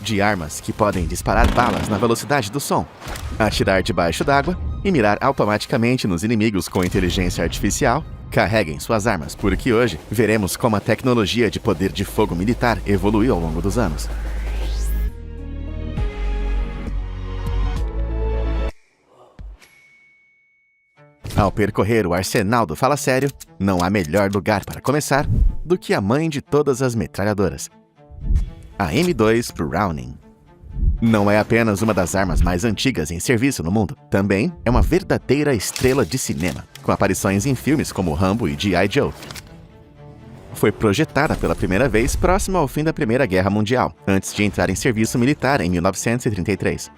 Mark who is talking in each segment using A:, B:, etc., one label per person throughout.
A: de armas que podem disparar balas na velocidade do som, atirar debaixo d'água e mirar automaticamente nos inimigos com inteligência artificial. Carreguem suas armas, porque hoje veremos como a tecnologia de poder de fogo militar evoluiu ao longo dos anos. Ao percorrer o arsenal do Fala Sério, não há melhor lugar para começar do que a mãe de todas as metralhadoras, a M2 Browning. Não é apenas uma das armas mais antigas em serviço no mundo, também é uma verdadeira estrela de cinema, com aparições em filmes como Rambo e G.I. Joe. Foi projetada pela primeira vez próximo ao fim da Primeira Guerra Mundial, antes de entrar em serviço militar em 1933.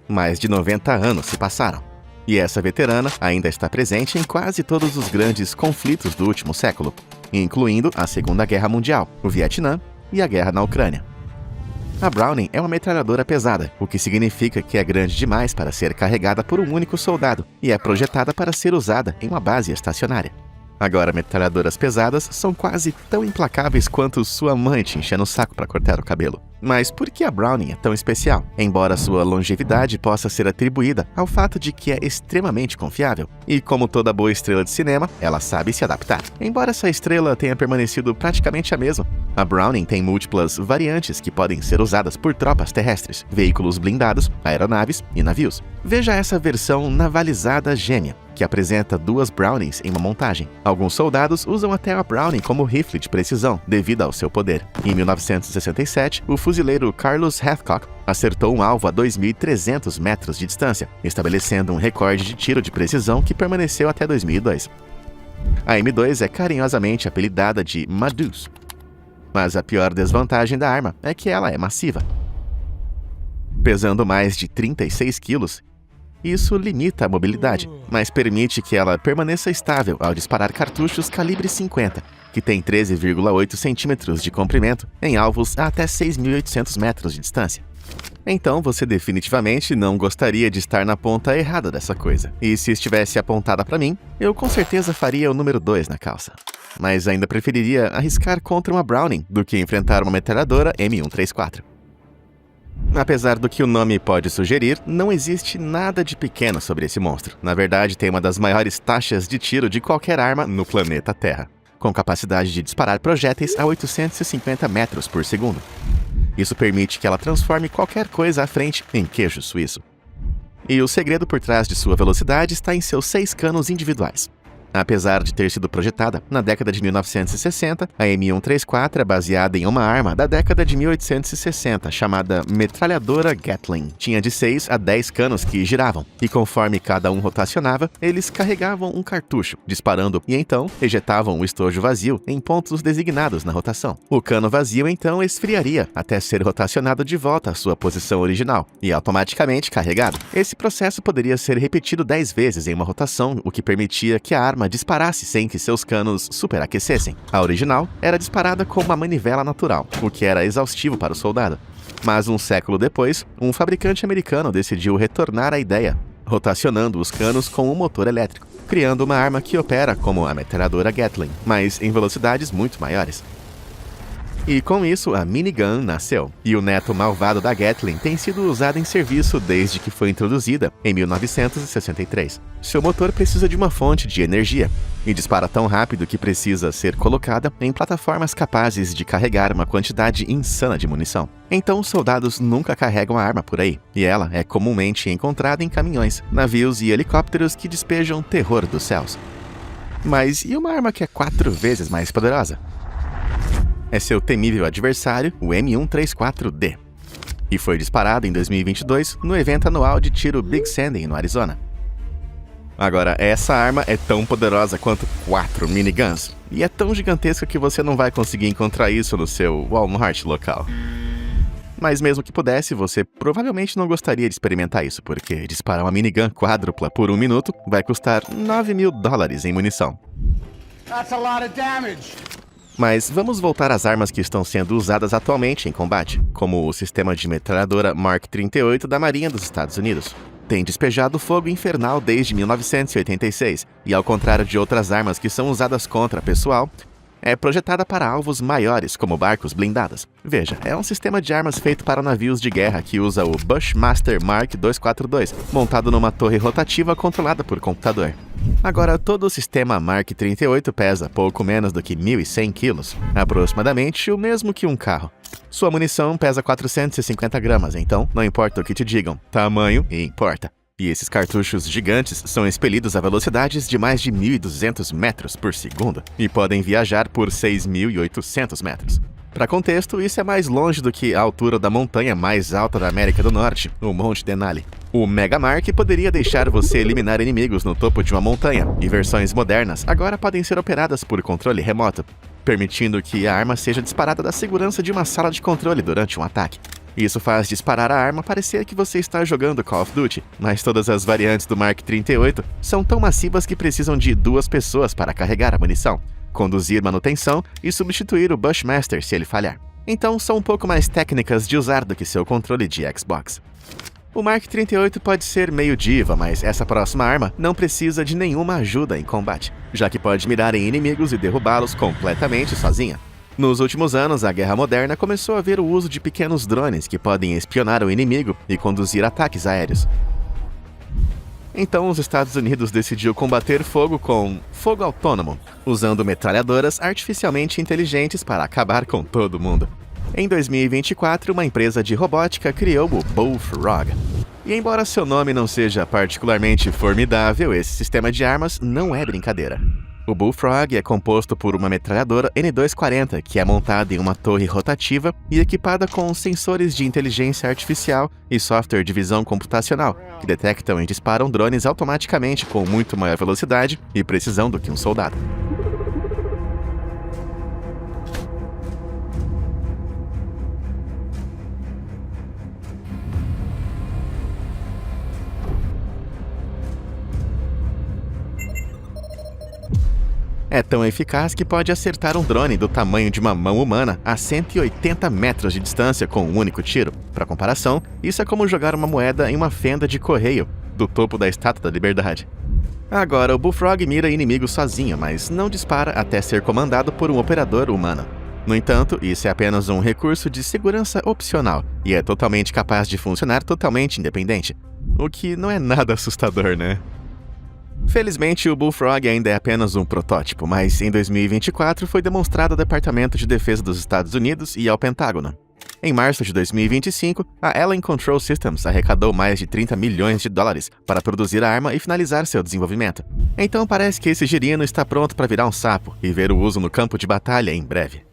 A: Mais de 90 anos se passaram, e essa veterana ainda está presente em quase todos os grandes conflitos do último século, incluindo a Segunda Guerra Mundial, o Vietnã e a guerra na Ucrânia. A Browning é uma metralhadora pesada, o que significa que é grande demais para ser carregada por um único soldado e é projetada para ser usada em uma base estacionária. Agora, metralhadoras pesadas são quase tão implacáveis quanto sua mãe te enchendo o saco para cortar o cabelo. Mas por que a Browning é tão especial? Embora sua longevidade possa ser atribuída ao fato de que é extremamente confiável. E como toda boa estrela de cinema, ela sabe se adaptar. Embora essa estrela tenha permanecido praticamente a mesma, a Browning tem múltiplas variantes que podem ser usadas por tropas terrestres, veículos blindados, aeronaves e navios. Veja essa versão navalizada gêmea, que apresenta duas Brownings em uma montagem. Alguns soldados usam até a Browning como rifle de precisão, devido ao seu poder. Em 1967, o fuzileiro Carlos Hathcock acertou um alvo a 2.300 metros de distância, estabelecendo um recorde de tiro de precisão que permaneceu até 2002. A M2 é carinhosamente apelidada de Madus, mas a pior desvantagem da arma é que ela é massiva. Pesando mais de 36 quilos, isso limita a mobilidade, mas permite que ela permaneça estável ao disparar cartuchos calibre 50, que tem 13,8 centímetros de comprimento, em alvos a até 6.800 metros de distância. Então você definitivamente não gostaria de estar na ponta errada dessa coisa. E se estivesse apontada para mim, eu com certeza faria o número 2 na calça. Mas ainda preferiria arriscar contra uma Browning do que enfrentar uma metralhadora M134. Apesar do que o nome pode sugerir, não existe nada de pequeno sobre esse monstro. Na verdade, tem uma das maiores taxas de tiro de qualquer arma no planeta Terra, com capacidade de disparar projéteis a 850 metros por segundo. Isso permite que ela transforme qualquer coisa à frente em queijo suíço. E o segredo por trás de sua velocidade está em seus 6 canos individuais. Apesar de ter sido projetada na década de 1960, a M134 é baseada em uma arma da década de 1860 chamada metralhadora Gatling. Tinha de 6 a 10 canos que giravam, e conforme cada um rotacionava, eles carregavam um cartucho, disparando e então ejetavam o estojo vazio em pontos designados na rotação. O cano vazio então esfriaria até ser rotacionado de volta à sua posição original e automaticamente carregado. Esse processo poderia ser repetido 10 vezes em uma rotação, o que permitia que a arma disparasse sem que seus canos superaquecessem. A original era disparada com uma manivela natural, o que era exaustivo para o soldado. Mas um século depois, um fabricante americano decidiu retornar à ideia, rotacionando os canos com um motor elétrico, criando uma arma que opera como a metralhadora Gatling, mas em velocidades muito maiores. E com isso, a minigun nasceu, e o neto malvado da Gatling tem sido usado em serviço desde que foi introduzida, em 1963. Seu motor precisa de uma fonte de energia, e dispara tão rápido que precisa ser colocada em plataformas capazes de carregar uma quantidade insana de munição. Então, os soldados nunca carregam a arma por aí, e ela é comumente encontrada em caminhões, navios e helicópteros que despejam terror dos céus. Mas e uma arma que é 4 vezes mais poderosa? É seu temível adversário, o M134D. E foi disparado em 2022 no evento anual de tiro Big Sandy, no Arizona. Agora, essa arma é tão poderosa quanto 4 miniguns, e é tão gigantesca que você não vai conseguir encontrar isso no seu Walmart local. Mas mesmo que pudesse, você provavelmente não gostaria de experimentar isso, porque disparar uma minigun quádrupla por 1 minuto vai custar $9.000 em munição.
B: That's a lot of damage.
A: Mas vamos voltar às armas que estão sendo usadas atualmente em combate, como o sistema de metralhadora Mark 38 da Marinha dos Estados Unidos. Tem despejado fogo infernal desde 1986, e ao contrário de outras armas que são usadas contra pessoal, é projetada para alvos maiores, como barcos blindados. Veja, é um sistema de armas feito para navios de guerra que usa o Bushmaster Mark 242, montado numa torre rotativa controlada por computador. Agora, todo o sistema Mark 38 pesa pouco menos do que 1.100 quilos, aproximadamente o mesmo que um carro. Sua munição pesa 450 gramas, então não importa o que te digam, tamanho importa. E esses cartuchos gigantes são expelidos a velocidades de mais de 1.200 metros por segundo e podem viajar por 6.800 metros. Para contexto, isso é mais longe do que a altura da montanha mais alta da América do Norte, o Monte Denali. O Mega Mark poderia deixar você eliminar inimigos no topo de uma montanha, e versões modernas agora podem ser operadas por controle remoto, permitindo que a arma seja disparada da segurança de uma sala de controle durante um ataque. Isso faz disparar a arma parecer que você está jogando Call of Duty, mas todas as variantes do Mark 38 são tão massivas que precisam de 2 pessoas para carregar a munição, conduzir manutenção e substituir o Bushmaster se ele falhar. Então são um pouco mais técnicas de usar do que seu controle de Xbox. O Mark 38 pode ser meio diva, mas essa próxima arma não precisa de nenhuma ajuda em combate, já que pode mirar em inimigos e derrubá-los completamente sozinha. Nos últimos anos, a guerra moderna começou a ver o uso de pequenos drones que podem espionar o inimigo e conduzir ataques aéreos. Então, os Estados Unidos decidiu combater fogo com fogo autônomo, usando metralhadoras artificialmente inteligentes para acabar com todo mundo. Em 2024, uma empresa de robótica criou o Bullfrog. E embora seu nome não seja particularmente formidável, esse sistema de armas não é brincadeira. O Bullfrog é composto por uma metralhadora N240, que é montada em uma torre rotativa e equipada com sensores de inteligência artificial e software de visão computacional, que detectam e disparam drones automaticamente com muito maior velocidade e precisão do que um soldado. É tão eficaz que pode acertar um drone do tamanho de uma mão humana a 180 metros de distância com um único tiro. Para comparação, isso é como jogar uma moeda em uma fenda de correio do topo da Estátua da Liberdade. Agora, o Bullfrog mira inimigos sozinho, mas não dispara até ser comandado por um operador humano. No entanto, isso é apenas um recurso de segurança opcional e é totalmente capaz de funcionar totalmente independente. O que não é nada assustador, né? Felizmente, o Bullfrog ainda é apenas um protótipo, mas em 2024 foi demonstrado ao Departamento de Defesa dos Estados Unidos e ao Pentágono. Em março de 2025, a Allen Control Systems arrecadou mais de 30 milhões de dólares para produzir a arma e finalizar seu desenvolvimento. Então parece que esse girino está pronto para virar um sapo e ver o uso no campo de batalha em breve.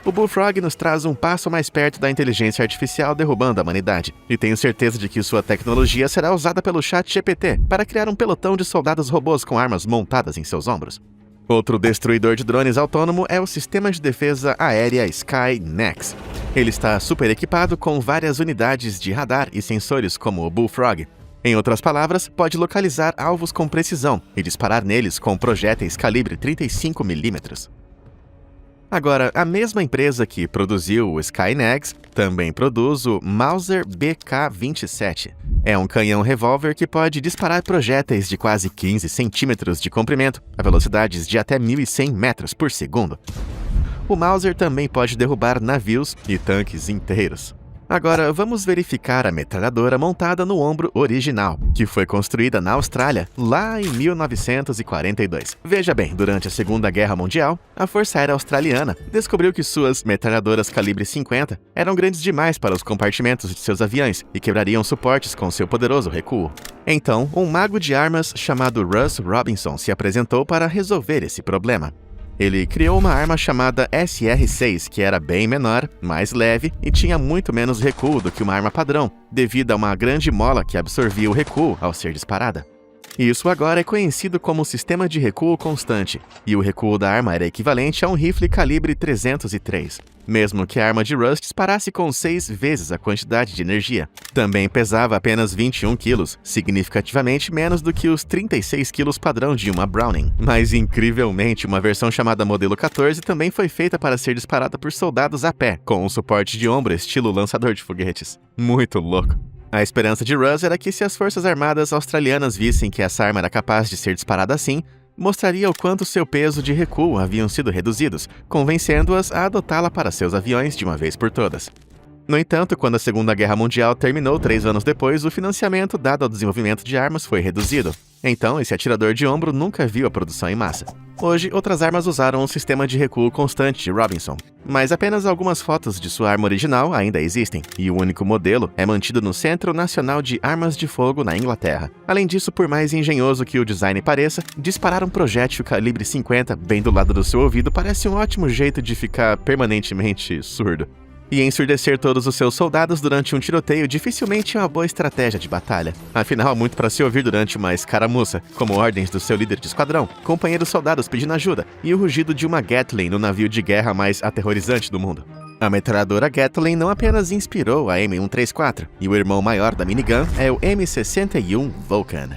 A: O Bullfrog nos traz um passo mais perto da inteligência artificial derrubando a humanidade, e tenho certeza de que sua tecnologia será usada pelo ChatGPT para criar um pelotão de soldados robôs com armas montadas em seus ombros. Outro destruidor de drones autônomo é o Sistema de Defesa Aérea Skynex. Ele está super equipado com várias unidades de radar e sensores como o Bullfrog. Em outras palavras, pode localizar alvos com precisão e disparar neles com projéteis calibre 35mm. Agora, a mesma empresa que produziu o Skynex também produz o Mauser BK-27. É um canhão revólver que pode disparar projéteis de quase 15 centímetros de comprimento a velocidades de até 1.100 metros por segundo. O Mauser também pode derrubar navios e tanques inteiros. Agora, vamos verificar a metralhadora montada no ombro original, que foi construída na Austrália, lá em 1942. Veja bem, durante a Segunda Guerra Mundial, a Força Aérea Australiana descobriu que suas metralhadoras calibre 50 eram grandes demais para os compartimentos de seus aviões e quebrariam suportes com seu poderoso recuo. Então, um mago de armas chamado Russ Robinson se apresentou para resolver esse problema. Ele criou uma arma chamada SR-6, que era bem menor, mais leve e tinha muito menos recuo do que uma arma padrão, devido a uma grande mola que absorvia o recuo ao ser disparada. Isso agora é conhecido como Sistema de Recuo Constante, e o recuo da arma era equivalente a um rifle calibre 303, mesmo que a arma de Russ disparasse com 6 vezes a quantidade de energia. Também pesava apenas 21 quilos, significativamente menos do que os 36 quilos padrão de uma Browning. Mas, incrivelmente, uma versão chamada Modelo 14 também foi feita para ser disparada por soldados a pé, com um suporte de ombro estilo lançador de foguetes. Muito louco. A esperança de Russ era que se as forças armadas australianas vissem que essa arma era capaz de ser disparada assim, mostraria o quanto seu peso de recuo haviam sido reduzidos, convencendo-as a adotá-la para seus aviões de uma vez por todas. No entanto, quando a Segunda Guerra Mundial terminou 3 anos depois, o financiamento dado ao desenvolvimento de armas foi reduzido. Então, esse atirador de ombro nunca viu a produção em massa. Hoje, outras armas usaram o sistema de recuo constante de Robinson, mas apenas algumas fotos de sua arma original ainda existem, e o único modelo é mantido no Centro Nacional de Armas de Fogo na Inglaterra. Além disso, por mais engenhoso que o design pareça, disparar um projétil calibre 50 bem do lado do seu ouvido parece um ótimo jeito de ficar permanentemente surdo. E ensurdecer todos os seus soldados durante um tiroteio dificilmente é uma boa estratégia de batalha. Afinal, há muito para se ouvir durante uma escaramuça, como ordens do seu líder de esquadrão, companheiros soldados pedindo ajuda e o rugido de uma Gatling no navio de guerra mais aterrorizante do mundo. A metralhadora Gatling não apenas inspirou a M134, e o irmão maior da minigun é o M61 Vulcan.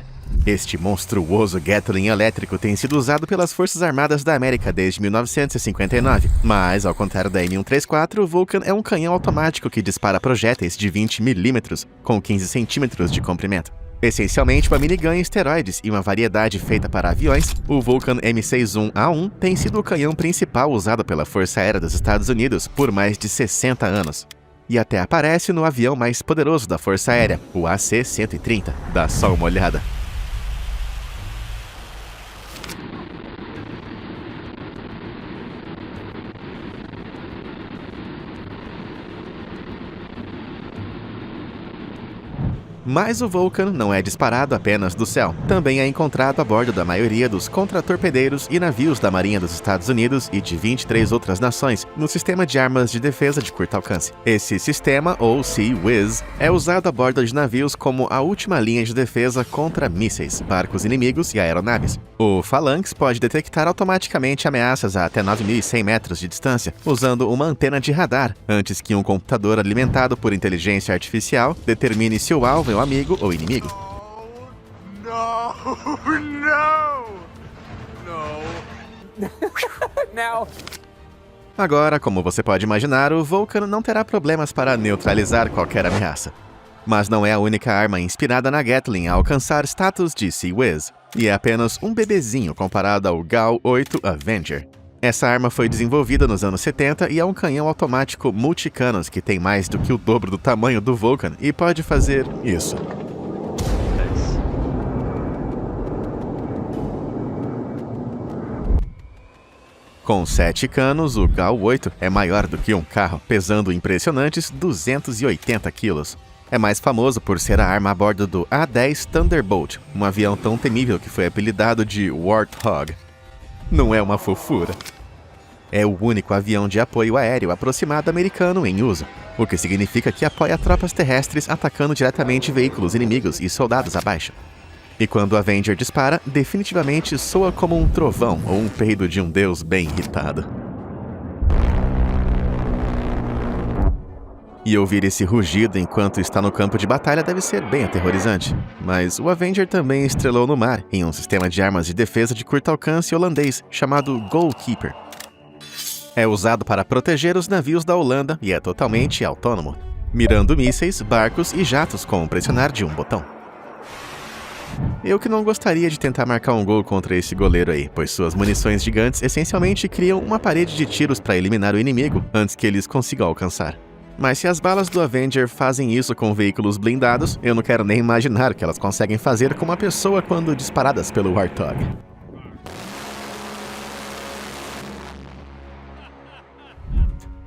A: Este monstruoso Gatling elétrico tem sido usado pelas Forças Armadas da América desde 1959, mas, ao contrário da M134, o Vulcan é um canhão automático que dispara projéteis de 20 mm com 15 cm de comprimento. Essencialmente uma minigun em esteroides e uma variedade feita para aviões, o Vulcan M61A1 tem sido o canhão principal usado pela Força Aérea dos Estados Unidos por mais de 60 anos. E até aparece no avião mais poderoso da Força Aérea, o AC-130. Dá só uma olhada. Mas o Vulcan não é disparado apenas do céu. Também é encontrado a bordo da maioria dos contratorpedeiros e navios da Marinha dos Estados Unidos e de 23 outras nações no sistema de armas de defesa de curto alcance. Esse sistema, ou Sea-Wiz, é usado a bordo de navios como a última linha de defesa contra mísseis, barcos inimigos e aeronaves. O Phalanx pode detectar automaticamente ameaças a até 9.100 metros de distância, usando uma antena de radar, antes que um computador alimentado por inteligência artificial determine se o alvo é um amigo ou inimigo.
B: Now.
A: Agora, como você pode imaginar, o Vulcan não terá problemas para neutralizar qualquer ameaça. Mas não é a única arma inspirada na Gatling a alcançar status de Sea-Wiz, e é apenas um bebezinho comparado ao GAU-8 Avenger. Essa arma foi desenvolvida nos anos 70 e é um canhão automático multicanos que tem mais do que o dobro do tamanho do Vulcan e pode fazer isso. Com 7 canos, o GAU-8 é maior do que um carro, pesando impressionantes 280 quilos. É mais famoso por ser a arma a bordo do A-10 Thunderbolt, um avião tão temível que foi apelidado de Warthog. Não é uma fofura. É o único avião de apoio aéreo aproximado americano em uso, o que significa que apoia tropas terrestres atacando diretamente veículos inimigos e soldados abaixo. E quando o Avenger dispara, definitivamente soa como um trovão ou um peido de um deus bem irritado. E ouvir esse rugido enquanto está no campo de batalha deve ser bem aterrorizante. Mas o Avenger também estrelou no mar, em um sistema de armas de defesa de curto alcance holandês chamado Goalkeeper. É usado para proteger os navios da Holanda e é totalmente autônomo, mirando mísseis, barcos e jatos com pressionar de um botão. Eu que não gostaria de tentar marcar um gol contra esse goleiro aí, pois suas munições gigantes essencialmente criam uma parede de tiros para eliminar o inimigo antes que eles consigam alcançar. Mas se as balas do Avenger fazem isso com veículos blindados, eu não quero nem imaginar o que elas conseguem fazer com uma pessoa quando disparadas pelo Warthog.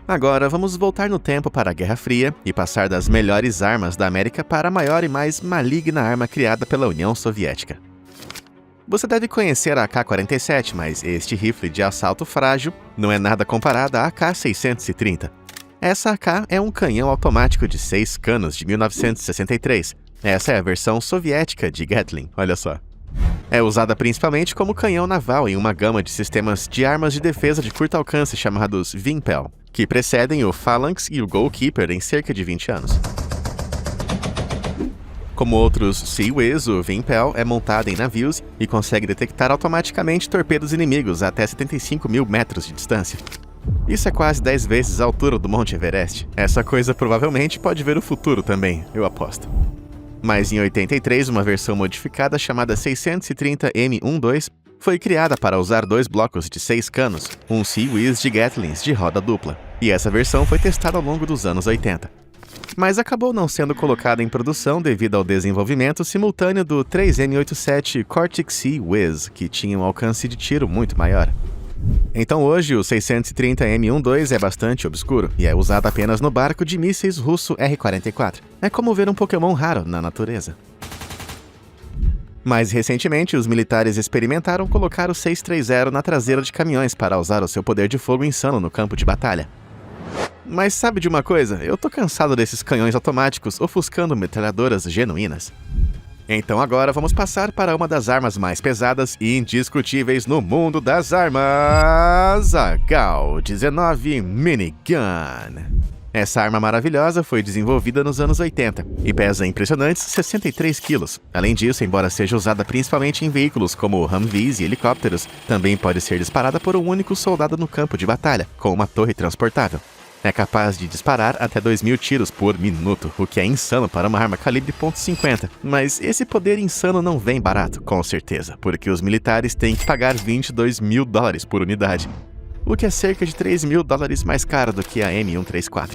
A: Agora, vamos voltar no tempo para a Guerra Fria e passar das melhores armas da América para a maior e mais maligna arma criada pela União Soviética. Você deve conhecer a AK-47, mas este rifle de assalto frágil não é nada comparado à AK-630. Essa AK é um canhão automático de 6 canos de 1963. Essa é a versão soviética de Gatling, olha só. É usada principalmente como canhão naval em uma gama de sistemas de armas de defesa de curto alcance chamados Vympel, que precedem o Phalanx e o Goalkeeper em cerca de 20 anos. Como outros Sea-Wiz, o Vympel é montado em navios e consegue detectar automaticamente torpedos inimigos até 75 mil metros de distância. Isso é quase 10 vezes a altura do Monte Everest. Essa coisa provavelmente pode ver o futuro também, eu aposto. Mas em 83, uma versão modificada chamada 630M12 Foi criada para usar 2 blocos de 6 canos, um Sea-Whiz de Gatlings de roda dupla, e essa versão foi testada ao longo dos anos 80. Mas acabou não sendo colocada em produção devido ao desenvolvimento simultâneo do 3M87 Cortex Sea-Whiz, que tinha um alcance de tiro muito maior. Então hoje o 630 M12 é bastante obscuro e é usado apenas no barco de mísseis russo R-44. É como ver um Pokémon raro na natureza. Mais recentemente, os militares experimentaram colocar o 630 na traseira de caminhões para usar o seu poder de fogo insano no campo de batalha. Mas sabe de uma coisa? Eu tô cansado desses canhões automáticos ofuscando metralhadoras genuínas. Então agora vamos passar para uma das armas mais pesadas e indiscutíveis no mundo das armas, a GAU-19 Minigun. Essa arma maravilhosa foi desenvolvida nos anos 80 e pesa impressionantes 63 quilos. Além disso, embora seja usada principalmente em veículos como Humvees e helicópteros, também pode ser disparada por um único soldado no campo de batalha, com uma torre transportável. É capaz de disparar até 2.000 tiros por minuto, o que é insano para uma arma calibre .50. Mas esse poder insano não vem barato, com certeza, porque os militares têm que pagar $22.000 por unidade, o que é cerca de $3.000 mais caro do que a M134.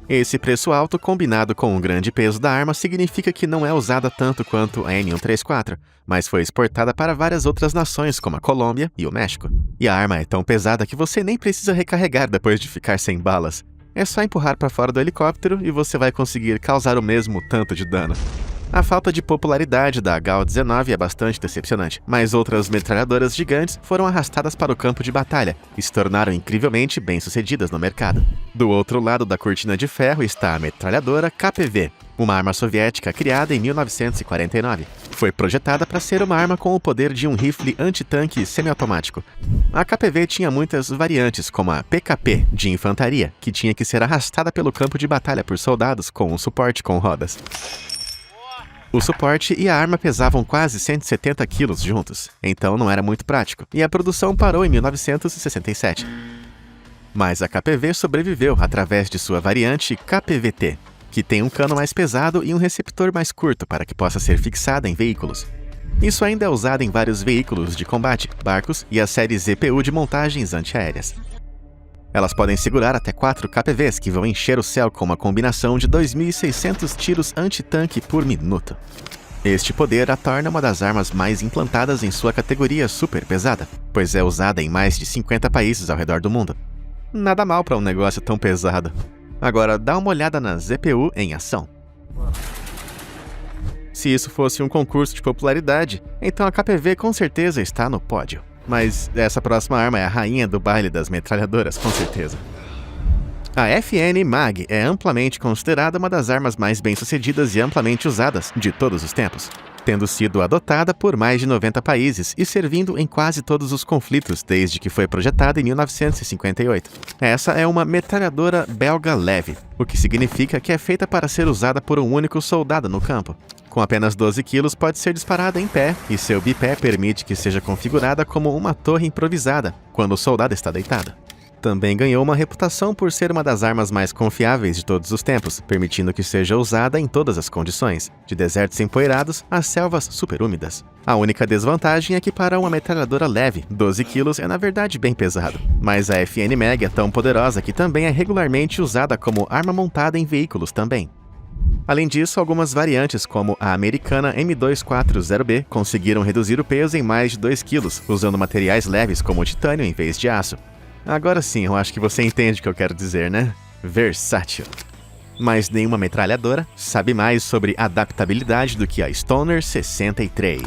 A: Esse preço alto, combinado com o grande peso da arma, significa que não é usada tanto quanto a M134, mas foi exportada para várias outras nações, como a Colômbia e o México. E a arma é tão pesada que você nem precisa recarregar depois de ficar sem balas. É só empurrar para fora do helicóptero e você vai conseguir causar o mesmo tanto de dano. A falta de popularidade da GAU-19 é bastante decepcionante, mas outras metralhadoras gigantes foram arrastadas para o campo de batalha e se tornaram incrivelmente bem-sucedidas no mercado. Do outro lado da cortina de ferro está a metralhadora KPV, uma arma soviética criada em 1949. Foi projetada para ser uma arma com o poder de um rifle antitanque semiautomático. A KPV tinha muitas variantes, como a PKP, de infantaria, que tinha que ser arrastada pelo campo de batalha por soldados com um suporte com rodas. O suporte e a arma pesavam quase 170 quilos juntos, então não era muito prático, e a produção parou em 1967. Mas a KPV sobreviveu através de sua variante KPVT, que tem um cano mais pesado e um receptor mais curto para que possa ser fixada em veículos. Isso ainda é usado em vários veículos de combate, barcos e a série ZPU de montagens antiaéreas. Elas podem segurar até 4 KPVs que vão encher o céu com uma combinação de 2.600 tiros anti-tanque por minuto. Este poder a torna uma das armas mais implantadas em sua categoria super pesada, pois é usada em mais de 50 países ao redor do mundo. Nada mal para um negócio tão pesado. Agora dá uma olhada na ZPU em ação. Se isso fosse um concurso de popularidade, então a KPV com certeza está no pódio. Mas essa próxima arma é a rainha do baile das metralhadoras, com certeza. A FN Mag é amplamente considerada uma das armas mais bem-sucedidas e amplamente usadas de todos os tempos, tendo sido adotada por mais de 90 países e servindo em quase todos os conflitos desde que foi projetada em 1958. Essa é uma metralhadora belga leve, o que significa que é feita para ser usada por um único soldado no campo. Com apenas 12 quilos, pode ser disparada em pé, e seu bipé permite que seja configurada como uma torre improvisada, quando o soldado está deitado. Também ganhou uma reputação por ser uma das armas mais confiáveis de todos os tempos, permitindo que seja usada em todas as condições, de desertos empoeirados a selvas superúmidas. A única desvantagem é que para uma metralhadora leve, 12 quilos é na verdade bem pesado, mas a FN Mag é tão poderosa que também é regularmente usada como arma montada em veículos também. Além disso, algumas variantes, como a americana M240B, conseguiram reduzir o peso em mais de 2 kg, usando materiais leves como titânio em vez de aço. Agora sim, eu acho que você entende o que eu quero dizer, né? Versátil. Mas nenhuma metralhadora sabe mais sobre adaptabilidade do que a Stoner 63.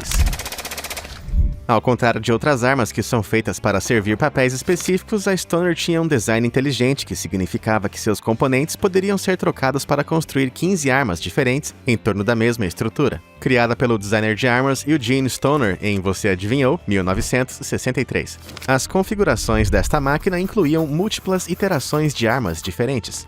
A: Ao contrário de outras armas que são feitas para servir papéis específicos, a Stoner tinha um design inteligente que significava que seus componentes poderiam ser trocados para construir 15 armas diferentes em torno da mesma estrutura. Criada pelo designer de armas Eugene Stoner em, você adivinhou, 1963. As configurações desta máquina incluíam múltiplas iterações de armas diferentes.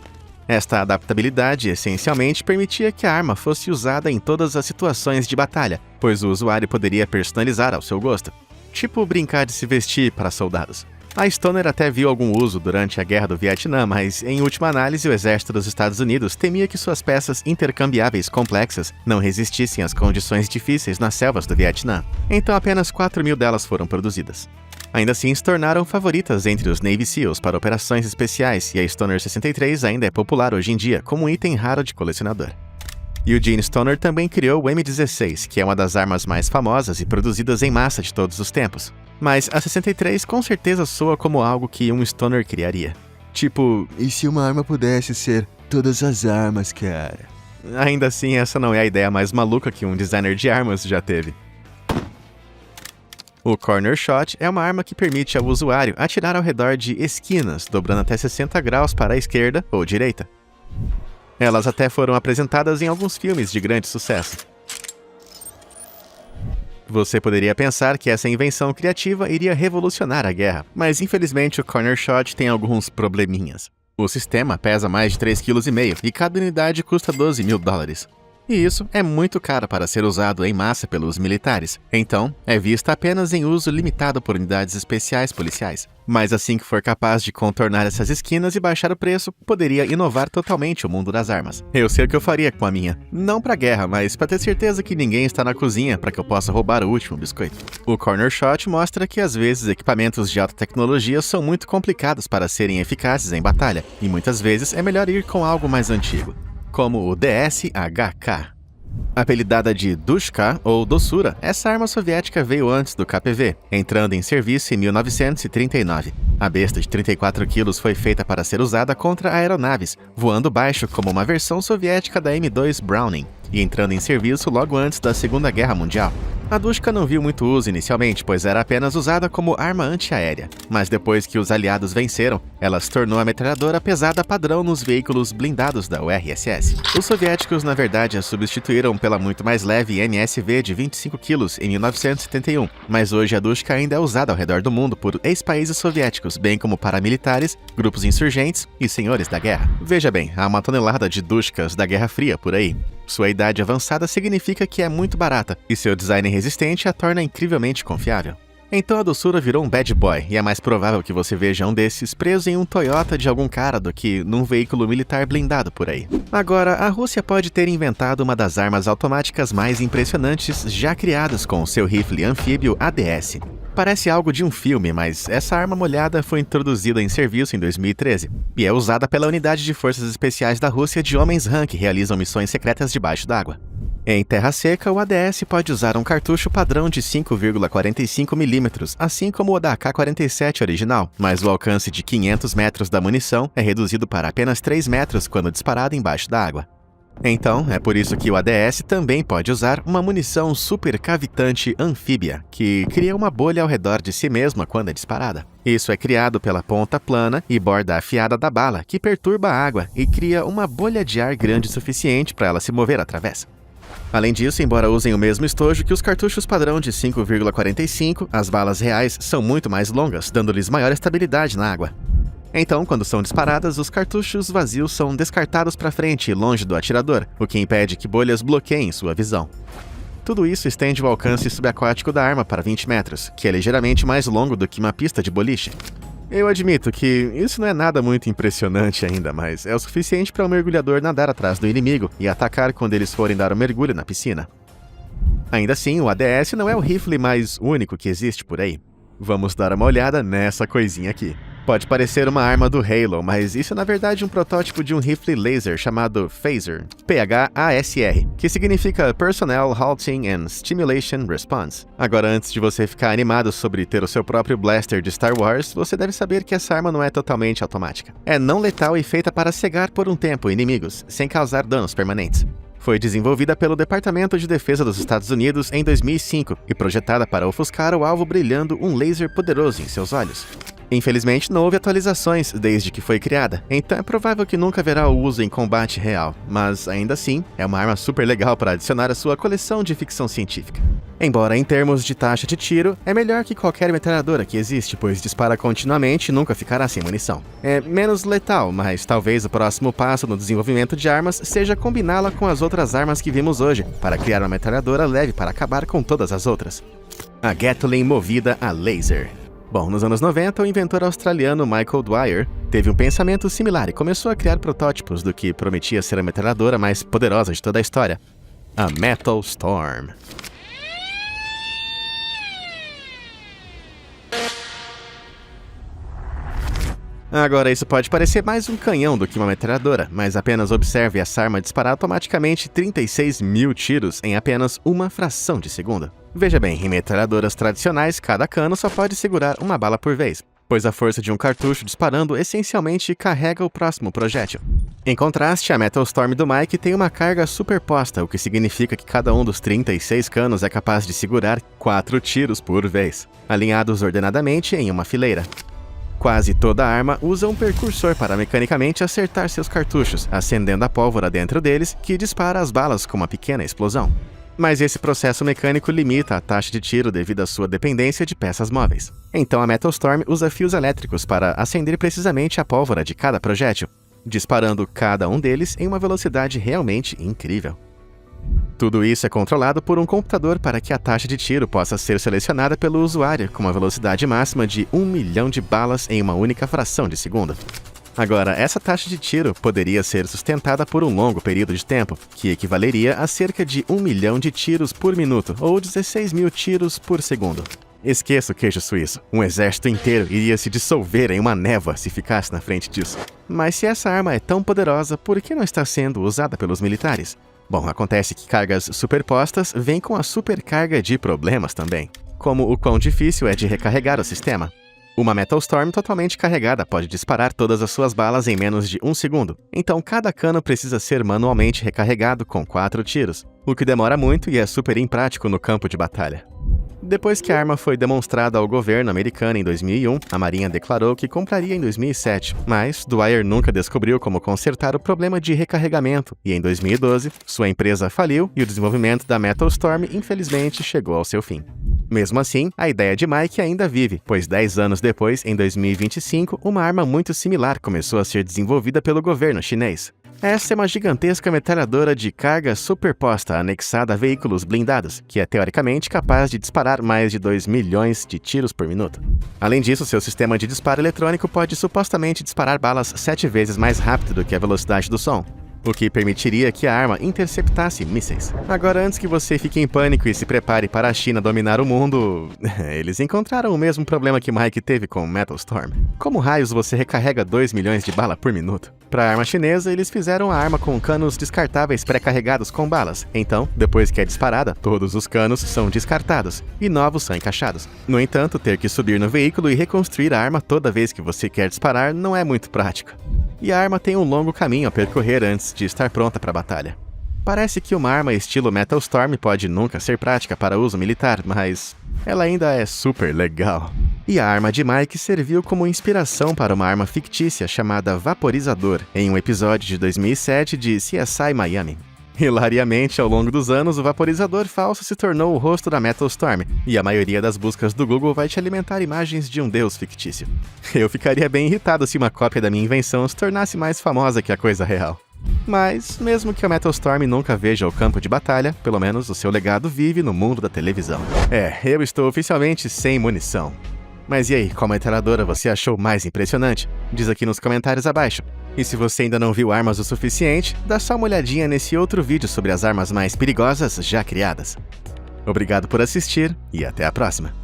A: Esta adaptabilidade essencialmente permitia que a arma fosse usada em todas as situações de batalha, pois o usuário poderia personalizar ao seu gosto. Tipo brincar de se vestir para soldados. A Stoner até viu algum uso durante a Guerra do Vietnã, mas, em última análise, o exército dos Estados Unidos temia que suas peças intercambiáveis complexas não resistissem às condições difíceis nas selvas do Vietnã. Então apenas 4.000 delas foram produzidas. Ainda assim, se tornaram favoritas entre os Navy SEALs para operações especiais, e a Stoner 63 ainda é popular hoje em dia como um item raro de colecionador. Eugene Stoner também criou o M16, que é uma das armas mais famosas e produzidas em massa de todos os tempos. Mas a 63 com certeza soa como algo que um Stoner criaria. Tipo,
C: e se uma arma pudesse ser todas as armas, cara?
A: Ainda assim, essa não é a ideia mais maluca que um designer de armas já teve. O Corner Shot é uma arma que permite ao usuário atirar ao redor de esquinas, dobrando até 60 graus para a esquerda ou direita. Elas até foram apresentadas em alguns filmes de grande sucesso. Você poderia pensar que essa invenção criativa iria revolucionar a guerra, mas infelizmente o Corner Shot tem alguns probleminhas. O sistema pesa mais de 3,5 kg e cada unidade custa $12.000. E isso é muito caro para ser usado em massa pelos militares, então é vista apenas em uso limitado por unidades especiais policiais. Mas assim que for capaz de contornar essas esquinas e baixar o preço, poderia inovar totalmente o mundo das armas. Eu sei o que eu faria com a minha. Não pra guerra, mas pra ter certeza que ninguém está na cozinha para que eu possa roubar o último biscoito. O Corner Shot mostra que às vezes equipamentos de alta tecnologia são muito complicados para serem eficazes em batalha, e muitas vezes é melhor ir com algo mais antigo, como o DSHK. Apelidada de Dushka ou Dossura, essa arma soviética veio antes do KPV, entrando em serviço em 1939. A besta de 34 kg foi feita para ser usada contra aeronaves, voando baixo como uma versão soviética da M2 Browning, e entrando em serviço logo antes da Segunda Guerra Mundial. A Dushka não viu muito uso inicialmente, pois era apenas usada como arma antiaérea, mas depois que os aliados venceram, ela se tornou a metralhadora pesada padrão nos veículos blindados da URSS. Os soviéticos, na verdade, a substituíram pela muito mais leve NSV de 25 kg em 1971, mas hoje a Dushka ainda é usada ao redor do mundo por ex-países soviéticos, bem como paramilitares, grupos insurgentes e senhores da guerra. Veja bem, há uma tonelada de Dushkas da Guerra Fria por aí. Sua idade avançada significa que é muito barata, e seu design resistente a torna incrivelmente confiável. Então a Dossura virou um bad boy, e é mais provável que você veja um desses preso em um Toyota de algum cara do que num veículo militar blindado por aí. Agora, a Rússia pode ter inventado uma das armas automáticas mais impressionantes já criadas com seu rifle anfíbio ADS. Parece algo de um filme, mas essa arma molhada foi introduzida em serviço em 2013 e é usada pela Unidade de Forças Especiais da Rússia de Homens-Han que realizam missões secretas debaixo d'água. Em terra seca, o ADS pode usar um cartucho padrão de 5,45 mm, assim como o da AK-47 original, mas o alcance de 500 metros da munição é reduzido para apenas 3 metros quando disparado embaixo da água. Então, é por isso que o ADS também pode usar uma munição supercavitante anfíbia, que cria uma bolha ao redor de si mesma quando é disparada. Isso é criado pela ponta plana e borda afiada da bala, que perturba a água e cria uma bolha de ar grande o suficiente para ela se mover através. Além disso, embora usem o mesmo estojo que os cartuchos padrão de 5,45, as balas reais são muito mais longas, dando-lhes maior estabilidade na água. Então, quando são disparadas, os cartuchos vazios são descartados para frente, longe do atirador, o que impede que bolhas bloqueiem sua visão. Tudo isso estende o alcance subaquático da arma para 20 metros, que é ligeiramente mais longo do que uma pista de boliche. Eu admito que isso não é nada muito impressionante ainda, mas é o suficiente para um mergulhador nadar atrás do inimigo e atacar quando eles forem dar um mergulho na piscina. Ainda assim, o ADS não é o rifle mais único que existe por aí. Vamos dar uma olhada nessa coisinha aqui. Pode parecer uma arma do Halo, mas isso é na verdade um protótipo de um rifle laser chamado Phaser, PHASR, que significa Personnel Halting and Stimulation Response. Agora, antes de você ficar animado sobre ter o seu próprio blaster de Star Wars, você deve saber que essa arma não é totalmente automática. É não letal e feita para cegar por um tempo inimigos, sem causar danos permanentes. Foi desenvolvida pelo Departamento de Defesa dos Estados Unidos em 2005 e projetada para ofuscar o alvo brilhando um laser poderoso em seus olhos. Infelizmente, não houve atualizações desde que foi criada, então é provável que nunca haverá o uso em combate real, mas ainda assim, é uma arma super legal para adicionar à sua coleção de ficção científica. Embora em termos de taxa de tiro, é melhor que qualquer metralhadora que existe, pois dispara continuamente e nunca ficará sem munição. É menos letal, mas talvez o próximo passo no desenvolvimento de armas seja combiná-la com as outras armas que vimos hoje, para criar uma metralhadora leve para acabar com todas as outras. A Gatling movida a laser. Bom, nos anos 90, o inventor australiano Michael Dwyer teve um pensamento similar e começou a criar protótipos do que prometia ser a metralhadora mais poderosa de toda a história, a Metal Storm. Agora, isso pode parecer mais um canhão do que uma metralhadora, mas apenas observe essa arma disparar automaticamente 36 mil tiros em apenas uma fração de segundo. Veja bem, em metralhadoras tradicionais, cada cano só pode segurar uma bala por vez, pois a força de um cartucho disparando essencialmente carrega o próximo projétil. Em contraste, a Metal Storm do Mike tem uma carga superposta, o que significa que cada um dos 36 canos é capaz de segurar 4 tiros por vez, alinhados ordenadamente em uma fileira. Quase toda arma usa um percursor para mecanicamente acertar seus cartuchos, acendendo a pólvora dentro deles, que dispara as balas com uma pequena explosão. Mas esse processo mecânico limita a taxa de tiro devido à sua dependência de peças móveis. Então a Metal Storm usa fios elétricos para acender precisamente a pólvora de cada projétil, disparando cada um deles em uma velocidade realmente incrível. Tudo isso é controlado por um computador para que a taxa de tiro possa ser selecionada pelo usuário com uma velocidade máxima de 1 milhão de balas em uma única fração de segundo. Agora, essa taxa de tiro poderia ser sustentada por um longo período de tempo, que equivaleria a cerca de 1 milhão de tiros por minuto, ou 16 mil tiros por segundo. Esqueça o queijo suíço. Um exército inteiro iria se dissolver em uma névoa se ficasse na frente disso. Mas se essa arma é tão poderosa, por que não está sendo usada pelos militares? Bom, acontece que cargas superpostas vêm com a supercarga de problemas também, como o quão difícil é de recarregar o sistema. Uma Metal Storm totalmente carregada pode disparar todas as suas balas em menos de 1 segundo, então cada cano precisa ser manualmente recarregado com 4 tiros, o que demora muito e é super imprático no campo de batalha. Depois que a arma foi demonstrada ao governo americano em 2001, a Marinha declarou que compraria em 2007, mas Dwyer nunca descobriu como consertar o problema de recarregamento, e em 2012, sua empresa faliu e o desenvolvimento da Metal Storm infelizmente chegou ao seu fim. Mesmo assim, a ideia de Mike ainda vive, pois 10 anos depois, em 2025, uma arma muito similar começou a ser desenvolvida pelo governo chinês. Essa é uma gigantesca metralhadora de carga superposta anexada a veículos blindados, que é teoricamente capaz de disparar mais de 2 milhões de tiros por minuto. Além disso, seu sistema de disparo eletrônico pode supostamente disparar balas 7 vezes mais rápido do que a velocidade do som, o que permitiria que a arma interceptasse mísseis. Agora, antes que você fique em pânico e se prepare para a China dominar o mundo, eles encontraram o mesmo problema que Mike teve com Metal Storm. Como raios você recarrega 2 milhões de balas por minuto? Para a arma chinesa, eles fizeram a arma com canos descartáveis pré-carregados com balas. Então, depois que é disparada, todos os canos são descartados e novos são encaixados. No entanto, ter que subir no veículo e reconstruir a arma toda vez que você quer disparar não é muito prático. E a arma tem um longo caminho a percorrer antes de estar pronta para a batalha. Parece que uma arma estilo Metal Storm pode nunca ser prática para uso militar, mas ela ainda é super legal. E a arma de Mike serviu como inspiração para uma arma fictícia chamada Vaporizador, em um episódio de 2007 de CSI Miami. Hilariamente, ao longo dos anos, o vaporizador falso se tornou o rosto da Metal Storm, e a maioria das buscas do Google vai te alimentar imagens de um deus fictício. Eu ficaria bem irritado se uma cópia da minha invenção se tornasse mais famosa que a coisa real. Mas, mesmo que a Metal Storm nunca veja o campo de batalha, pelo menos o seu legado vive no mundo da televisão. Eu estou oficialmente sem munição. Mas e aí, qual metralhadora você achou mais impressionante? Diz aqui nos comentários abaixo. E se você ainda não viu armas o suficiente, dá só uma olhadinha nesse outro vídeo sobre as armas mais perigosas já criadas. Obrigado por assistir e até a próxima!